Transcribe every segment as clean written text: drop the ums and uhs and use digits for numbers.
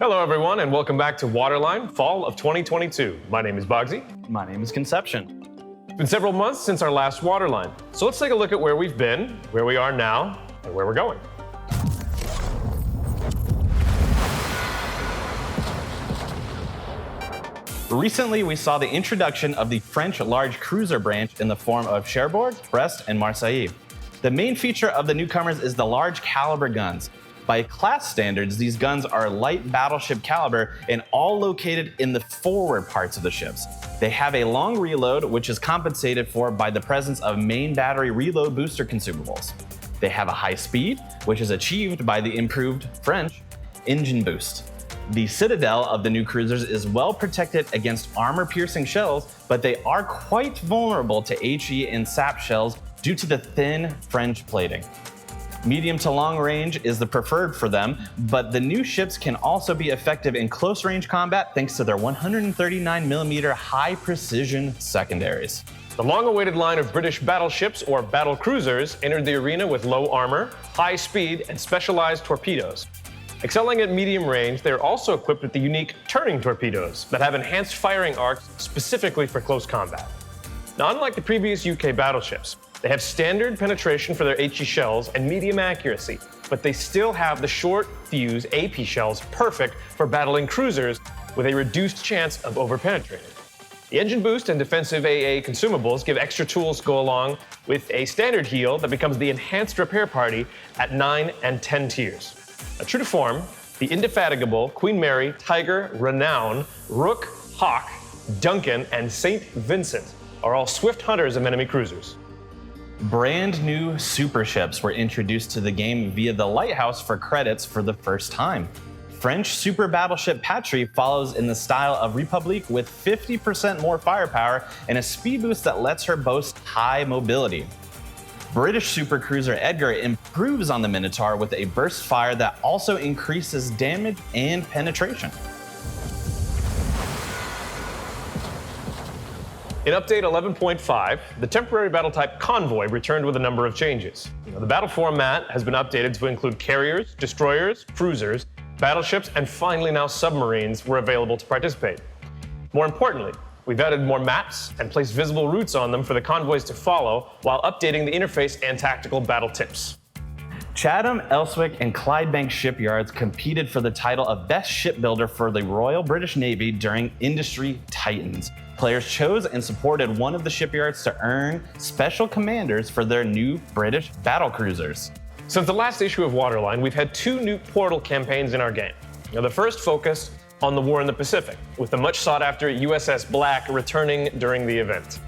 Hello, everyone, and welcome back to Waterline, fall of 2022. My name is Bogsy. My name is Conception. It's been several months since our last Waterline, so let's take a look at where we've been, where we are now, and where we're going. Recently, we saw the introduction of the French large cruiser branch in the form of Cherbourg, Brest, and Marseille. The main feature of the newcomers is the large caliber guns. By class standards, these guns are light battleship caliber and all located in the forward parts of the ships. They have a long reload, which is compensated for by the presence of main battery reload booster consumables. They have a high speed, which is achieved by the improved French engine boost. The citadel of the new cruisers is well protected against armor-piercing shells, but they are quite vulnerable to HE and SAP shells due to the thin French plating. Medium to long range is the preferred for them, but the new ships can also be effective in close range combat thanks to their 139mm high precision secondaries. The long-awaited line of British battleships, or battle cruisers, entered the arena with low armor, high speed, and specialized torpedoes. Excelling at medium range, they're also equipped with the unique turning torpedoes that have enhanced firing arcs specifically for close combat. Now, unlike the previous UK battleships, they have standard penetration for their HE shells and medium accuracy, but they still have the short fuse AP shells perfect for battling cruisers with a reduced chance of over-penetrating. The engine boost and defensive AA consumables give extra tools to go along with a standard heel that becomes the enhanced repair party at 9 and 10 tiers. Now, true to form, the indefatigable Queen Mary, Tiger, Renown, Rook, Hawk, Duncan, and St. Vincent are all swift hunters of enemy cruisers. Brand new super ships were introduced to the game via the Lighthouse for credits for the first time. French super battleship Patrie follows in the style of Republique with 50% more firepower and a speed boost that lets her boast high mobility. British supercruiser Edgar improves on the Minotaur with a burst fire that also increases damage and penetration. In Update 11.5, the temporary battle type Convoy returned with a number of changes. The battle format has been updated to include carriers, destroyers, cruisers, battleships, and finally now submarines were available to participate. More importantly, we've added more maps and placed visible routes on them for the convoys to follow while updating the interface and tactical battle tips. Chatham, Elswick, and Clydebank shipyards competed for the title of Best Shipbuilder for the Royal British Navy during Industry Titans. Players chose and supported one of the shipyards to earn special commanders for their new British battle cruisers. Since the last issue of Waterline, we've had two new Portal campaigns in our game. The first focused on the war in the Pacific, with the much sought-after USS Black returning during the event.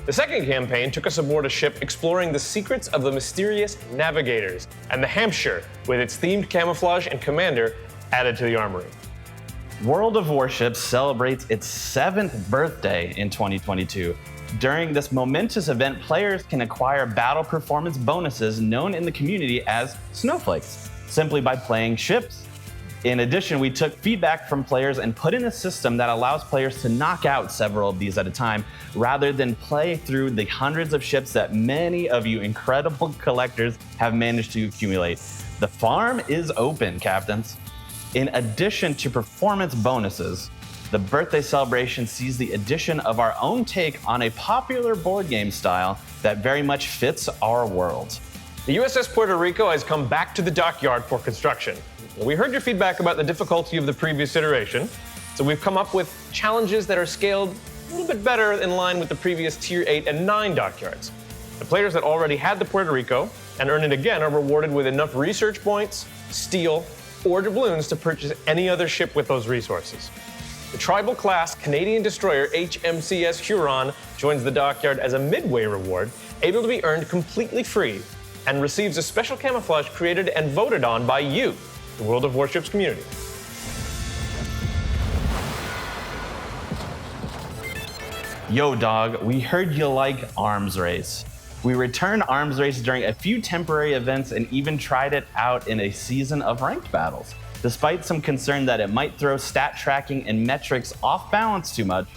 The second campaign took us aboard a ship exploring the secrets of the mysterious navigators, and the Hampshire, with its themed camouflage and commander, added to the armory. World of Warships celebrates its 7th birthday in 2022. During this momentous event, players can acquire battle performance bonuses known in the community as snowflakes, simply by playing ships. In addition, we took feedback from players and put in a system that allows players to knock out several of these at a time, rather than play through the hundreds of ships that many of you incredible collectors have managed to accumulate. The farm is open, captains. In addition to performance bonuses, the birthday celebration sees the addition of our own take on a popular board game style that very much fits our world. The USS Puerto Rico has come back to the dockyard for construction. We heard your feedback about the difficulty of the previous iteration, so we've come up with challenges that are scaled a little bit better in line with the previous Tier 8 and 9 dockyards. The players that already had the Puerto Rico and earn it again are rewarded with enough research points, steel, or doubloons to purchase any other ship with those resources. The tribal-class Canadian destroyer HMCS Huron joins the dockyard as a midway reward, able to be earned completely free, and receives a special camouflage created and voted on by you, the World of Warships community. Yo, dog, we heard you like Arms Race. We returned Arms Race during a few temporary events and even tried it out in a season of ranked battles. Despite some concern that it might throw stat tracking and metrics off balance too much,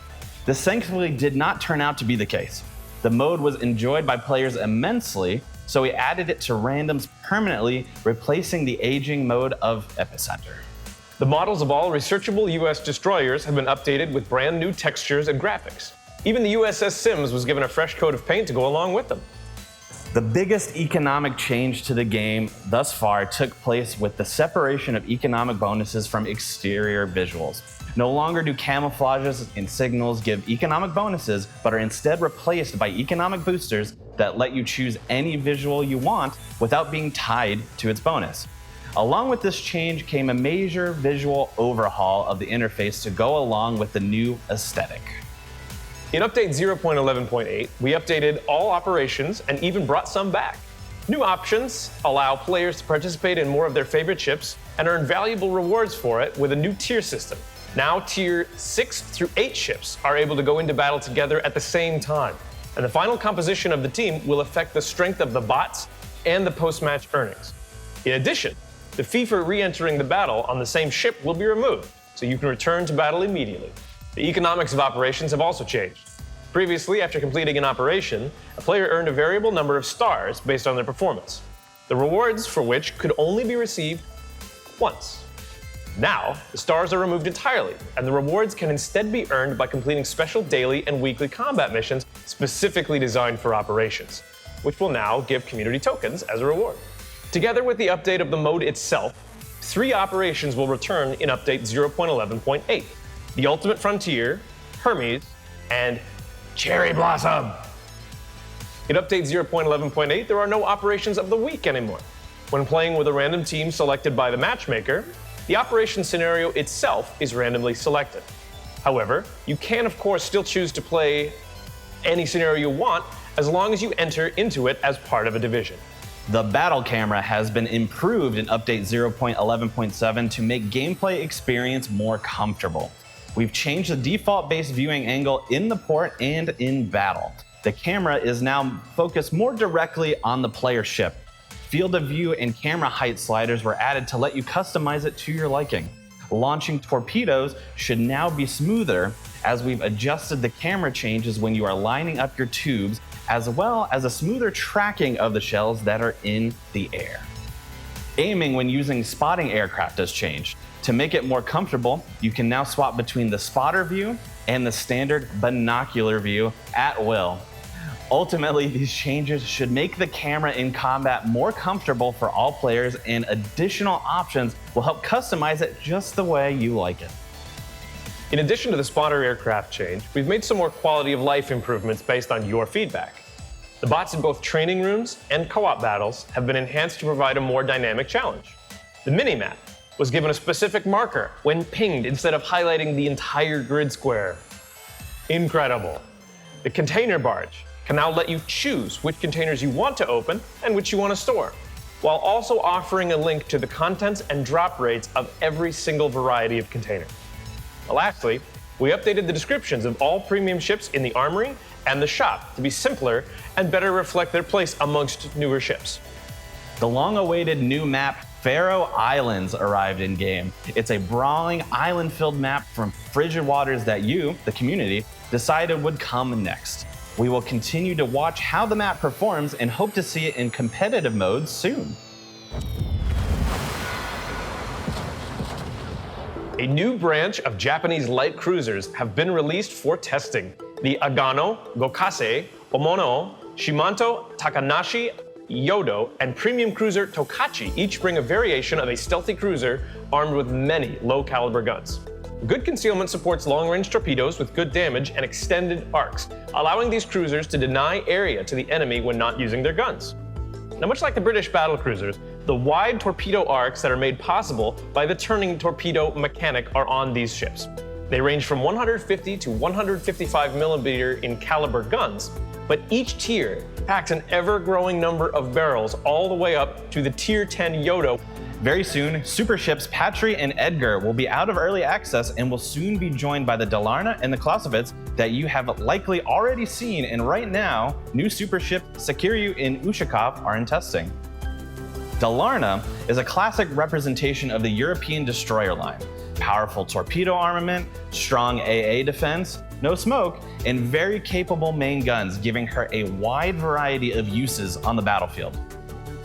this thankfully did not turn out to be the case. The mode was enjoyed by players immensely, so we added it to randoms permanently, replacing the aging mode of Epicenter. The models of all researchable US destroyers have been updated with brand new textures and graphics. Even the USS Sims was given a fresh coat of paint to go along with them. The biggest economic change to the game thus far took place with the separation of economic bonuses from exterior visuals. No longer do camouflages and signals give economic bonuses, but are instead replaced by economic boosters that let you choose any visual you want without being tied to its bonus. Along with this change came a major visual overhaul of the interface to go along with the new aesthetic. In Update 0.11.8, we updated all operations and even brought some back. New options allow players to participate in more of their favorite ships and earn valuable rewards for it with a new tier system. Now, tier 6 through 8 ships are able to go into battle together at the same time, and the final composition of the team will affect the strength of the bots and the post-match earnings. In addition, the fee for re-entering the battle on the same ship will be removed, so you can return to battle immediately. The economics of operations have also changed. Previously, after completing an operation, a player earned a variable number of stars based on their performance, the rewards for which could only be received once. Now, the stars are removed entirely, and the rewards can instead be earned by completing special daily and weekly combat missions specifically designed for operations, which will now give community tokens as a reward. Together with the update of the mode itself, 3 operations will return in Update 0.11.8. The Ultimate Frontier, Hermes, and Cherry Blossom. In Update 0.11.8, there are no operations of the week anymore. When playing with a random team selected by the matchmaker, the operation scenario itself is randomly selected. However, you can of course still choose to play any scenario you want as long as you enter into it as part of a division. The battle camera has been improved in Update 0.11.7 to make gameplay experience more comfortable. We've changed the default base viewing angle in the port and in battle. The camera is now focused more directly on the player ship. Field of view and camera height sliders were added to let you customize it to your liking. Launching torpedoes should now be smoother as we've adjusted the camera changes when you are lining up your tubes, as well as a smoother tracking of the shells that are in the air. Aiming when using spotting aircraft has changed. To make it more comfortable, you can now swap between the spotter view and the standard binocular view at will. Ultimately, these changes should make the camera in combat more comfortable for all players, and additional options will help customize it just the way you like it. In addition to the spotter aircraft change, we've made some more quality of life improvements based on your feedback. The bots in both training rooms and co-op battles have been enhanced to provide a more dynamic challenge. The minimap was given a specific marker when pinged instead of highlighting the entire grid square. Incredible. The container barge can now let you choose which containers you want to open and which you want to store, while also offering a link to the contents and drop rates of every single variety of container. Lastly, we updated the descriptions of all premium ships in the armory and the shop to be simpler and better reflect their place amongst newer ships. The long-awaited new map, Faroe Islands, arrived in-game. It's a brawling, island-filled map from frigid waters that you, the community, decided would come next. We will continue to watch how the map performs and hope to see it in competitive mode soon. A new branch of Japanese light cruisers have been released for testing. The Agano, Gokase, Omono, Shimanto, Takanashi, Yodo, and premium cruiser Tokachi each bring a variation of a stealthy cruiser armed with many low-caliber guns. Good concealment supports long-range torpedoes with good damage and extended arcs, allowing these cruisers to deny area to the enemy when not using their guns. Now, much like the British battle cruisers, the wide torpedo arcs that are made possible by the turning torpedo mechanic are on these ships. They range from 150 to 155 millimeter in caliber guns, but each tier packs an ever-growing number of barrels all the way up to the Tier 10 Yodo. Very soon, super ships Patry and Edgar will be out of early access and will soon be joined by the Dalarna and the Clausewitz that you have likely already seen, and right now, new super ship Sakiryu and Ushakov are in testing. Dalarna is a classic representation of the European destroyer line. Powerful torpedo armament, strong AA defense, no smoke, and very capable main guns, giving her a wide variety of uses on the battlefield.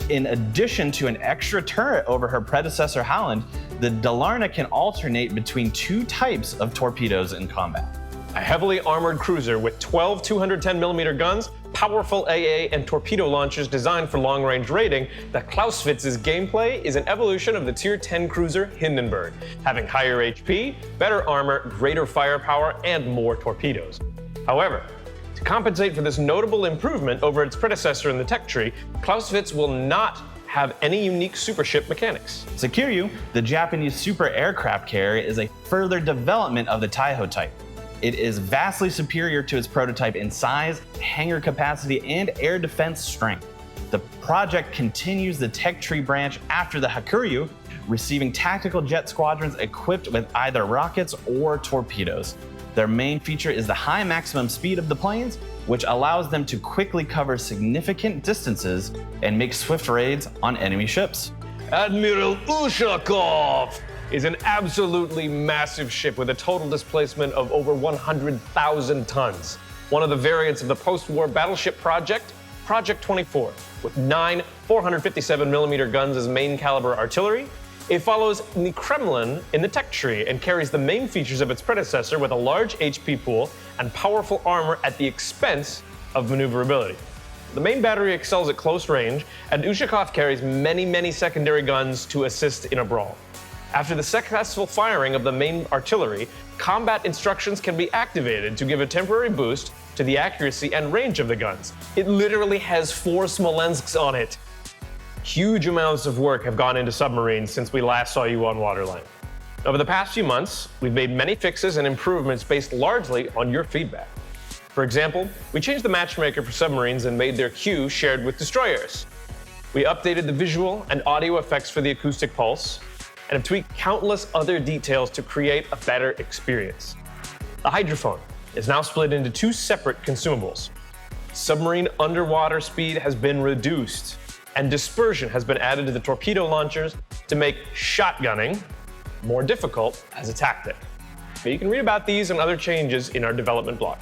In addition to an extra turret over her predecessor Holland, The Dalarna can alternate between two types of torpedoes in combat. A heavily armored cruiser with 12 210mm guns, powerful AA and torpedo launchers designed for long-range raiding, the Clausewitz' gameplay is an evolution of the Tier 10 cruiser Hindenburg, having higher HP, better armor, greater firepower, and more torpedoes. However, to compensate for this notable improvement over its predecessor in the tech tree, Clausewitz will not have any unique supership mechanics. Sekiryu, the Japanese super aircraft carrier, is a further development of the Taiho type. It is vastly superior to its prototype in size, hangar capacity, and air defense strength. The project continues the tech tree branch after the Hakuryu, receiving tactical jet squadrons equipped with either rockets or torpedoes. Their main feature is the high maximum speed of the planes, which allows them to quickly cover significant distances and make swift raids on enemy ships. Admiral Ushakov is an absolutely massive ship with a total displacement of over 100,000 tons. One of the variants of the post-war battleship project, Project 24, with 9 457mm guns as main caliber artillery. It follows the Kremlin in the tech tree and carries the main features of its predecessor with a large HP pool and powerful armor at the expense of maneuverability. The main battery excels at close range, and Ushakov carries many secondary guns to assist in a brawl. After the successful firing of the main artillery, combat instructions can be activated to give a temporary boost to the accuracy and range of the guns. It literally has 4 Smolensks on it. Huge amounts of work have gone into submarines since we last saw you on Waterline. Over the past few months, we've made many fixes and improvements based largely on your feedback. For example, we changed the matchmaker for submarines and made their queue shared with destroyers. We updated the visual and audio effects for the acoustic pulse, and have tweaked countless other details to create a better experience. The hydrophone is now split into 2 separate consumables. Submarine underwater speed has been reduced, and dispersion has been added to the torpedo launchers to make shotgunning more difficult as a tactic. But you can read about these and other changes in our development blog.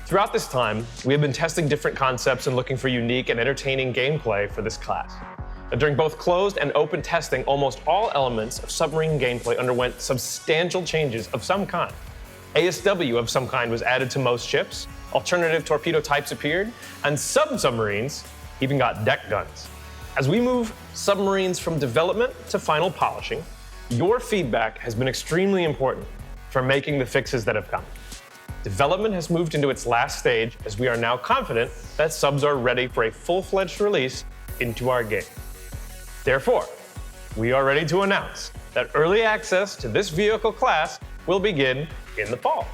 Throughout this time, we have been testing different concepts and looking for unique and entertaining gameplay for this class. During both closed and open testing, almost all elements of submarine gameplay underwent substantial changes of some kind. ASW of some kind was added to most ships, alternative torpedo types appeared, and some submarines even got deck guns. As we move submarines from development to final polishing, your feedback has been extremely important for making the fixes that have come. Development has moved into its last stage as we are now confident that subs are ready for a full-fledged release into our game. Therefore, we are ready to announce that early access to this vehicle class will begin in the fall.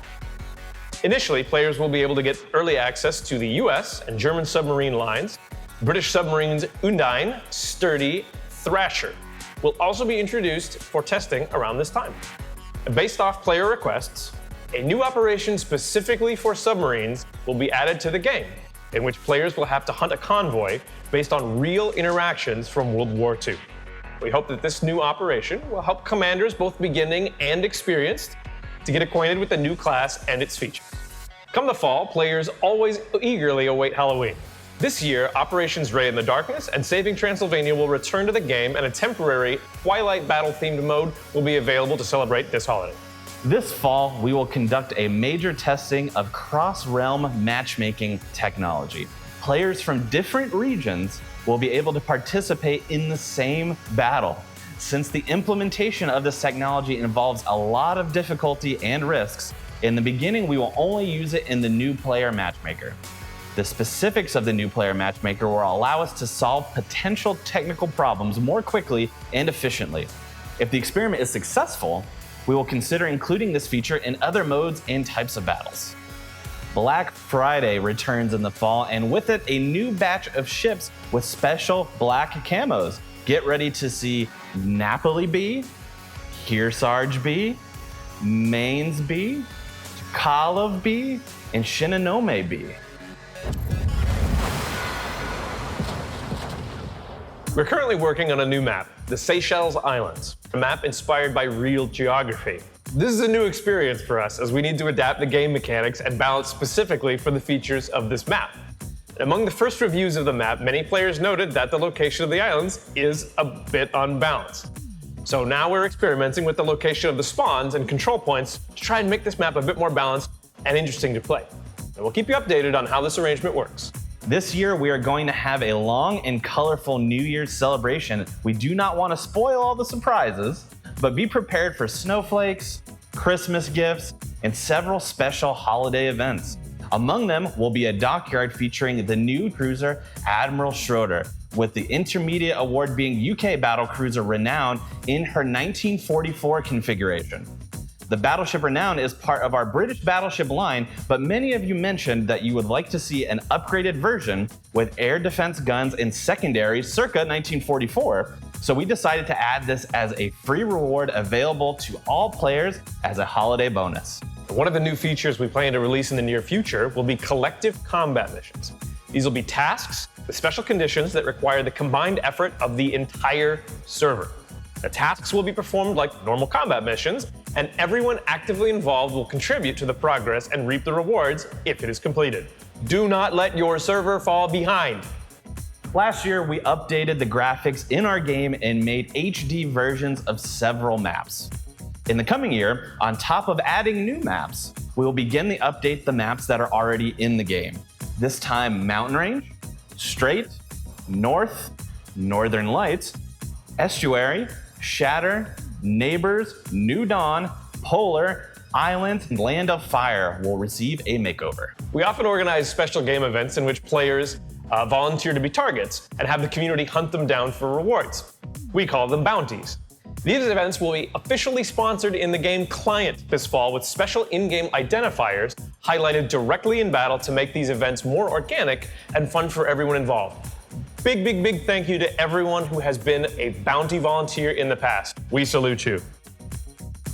Initially, players will be able to get early access to the US and German submarine lines. British submarines Undine, Sturdy, Thrasher will also be introduced for testing around this time. Based off player requests, a new operation specifically for submarines will be added to the game, in which players will have to hunt a convoy based on real interactions from World War II. We hope that this new operation will help commanders, both beginning and experienced, to get acquainted with the new class and its features. Come the fall, players always eagerly await Halloween. This year, Operations Ray in the Darkness and Saving Transylvania will return to the game, and a temporary Twilight Battle-themed mode will be available to celebrate this holiday. This fall, we will conduct a major testing of cross-realm matchmaking technology. Players from different regions will be able to participate in the same battle. Since the implementation of this technology involves a lot of difficulty and risks, in the beginning we will only use it in the new player matchmaker. The specifics of the new player matchmaker will allow us to solve potential technical problems more quickly and efficiently. If the experiment is successful, we will consider including this feature in other modes and types of battles. Black Friday returns in the fall, and with it, a new batch of ships with special black camos. Get ready to see Napoli B, Kearsarge B, Mainz B, Kalev B, and Shinonome B. We're currently working on a new map, the Seychelles Islands, a map inspired by real geography. This is a new experience for us as we need to adapt the game mechanics and balance specifically for the features of this map. Among the first reviews of the map, many players noted that the location of the islands is a bit unbalanced. So now we're experimenting with the location of the spawns and control points to try and make this map a bit more balanced and interesting to play. And we'll keep you updated on how this arrangement works. This year, we are going to have a long and colorful New Year's celebration. We do not want to spoil all the surprises, but be prepared for snowflakes, Christmas gifts, and several special holiday events. Among them will be a dockyard featuring the new cruiser Admiral Schroeder, with the Intermediate Award being UK Battlecruiser Renown in her 1944 configuration. The Battleship Renown is part of our British battleship line, but many of you mentioned that you would like to see an upgraded version with air defense guns and secondaries circa 1944, so we decided to add this as a free reward available to all players as a holiday bonus. One of the new features we plan to release in the near future will be collective combat missions. These will be tasks with special conditions that require the combined effort of the entire server. The tasks will be performed like normal combat missions, and everyone actively involved will contribute to the progress and reap the rewards if it is completed. Do not let your server fall behind. Last year, we updated the graphics in our game and made HD versions of several maps. In the coming year, on top of adding new maps, we will begin to update the maps that are already in the game. This time, Mountain Range, Strait, North, Northern Lights, Estuary, Shatter, Neighbors, New Dawn, Polar, Island, and Land of Fire will receive a makeover. We often organize special game events in which players volunteer to be targets and have the community hunt them down for rewards. We call them bounties. These events will be officially sponsored in the game client this fall with special in-game identifiers highlighted directly in battle to make these events more organic and fun for everyone involved. Big thank you to everyone who has been a bounty volunteer in the past. We salute you.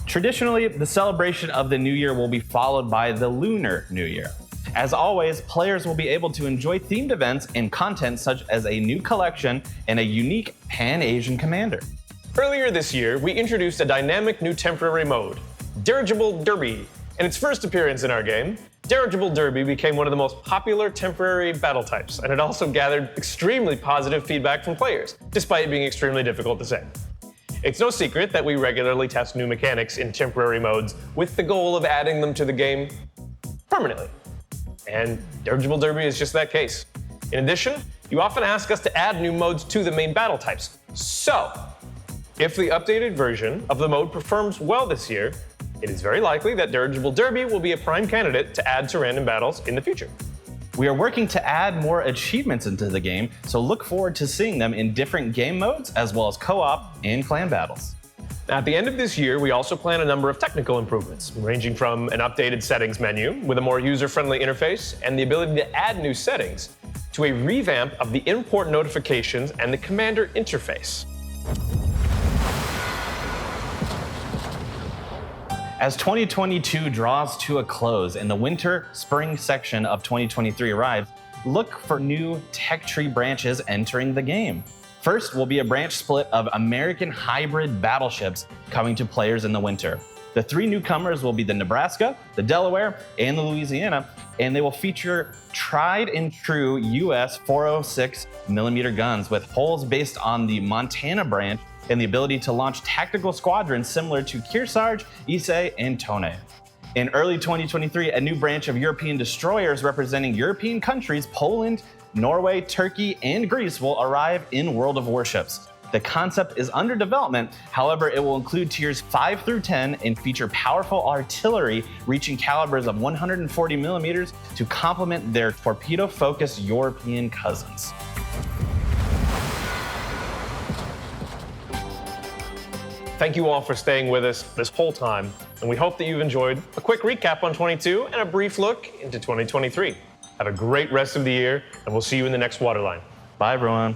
Traditionally, the celebration of the New Year will be followed by the Lunar New Year. As always, players will be able to enjoy themed events and content such as a new collection and a unique Pan-Asian commander. Earlier this year, we introduced a dynamic new temporary mode, Dirigible Derby. In its first appearance in our game, Dirigible Derby became one of the most popular temporary battle types, and it also gathered extremely positive feedback from players, despite being extremely difficult to say. It's no secret that we regularly test new mechanics in temporary modes with the goal of adding them to the game permanently. And Dirigible Derby is just that case. In addition, you often ask us to add new modes to the main battle types. So, if the updated version of the mode performs well this year, it is very likely that Dirigible Derby will be a prime candidate to add to random battles in the future. We are working to add more achievements into the game, so look forward to seeing them in different game modes as well as co-op and clan battles. At the end of this year, we also plan a number of technical improvements, ranging from an updated settings menu with a more user-friendly interface and the ability to add new settings, to a revamp of the import notifications and the commander interface. As 2022 draws to a close and the winter-spring section of 2023 arrives, look for new tech tree branches entering the game. First will be a branch split of American hybrid battleships coming to players in the winter. The three newcomers will be the Nebraska, the Delaware, and the Louisiana, and they will feature tried and true US 406mm guns with holes based on the Montana branch and the ability to launch tactical squadrons similar to Kearsarge, Issei, and Tone. In early 2023, a new branch of European destroyers representing European countries, Poland, Norway, Turkey, and Greece will arrive in World of Warships. The concept is under development, however, it will include tiers 5 through 10 and feature powerful artillery reaching calibers of 140mm to complement their torpedo-focused European cousins. Thank you all for staying with us this whole time, and we hope that you've enjoyed a quick recap on 22 and a brief look into 2023. Have a great rest of the year, and we'll see you in the next Waterline. Bye, everyone.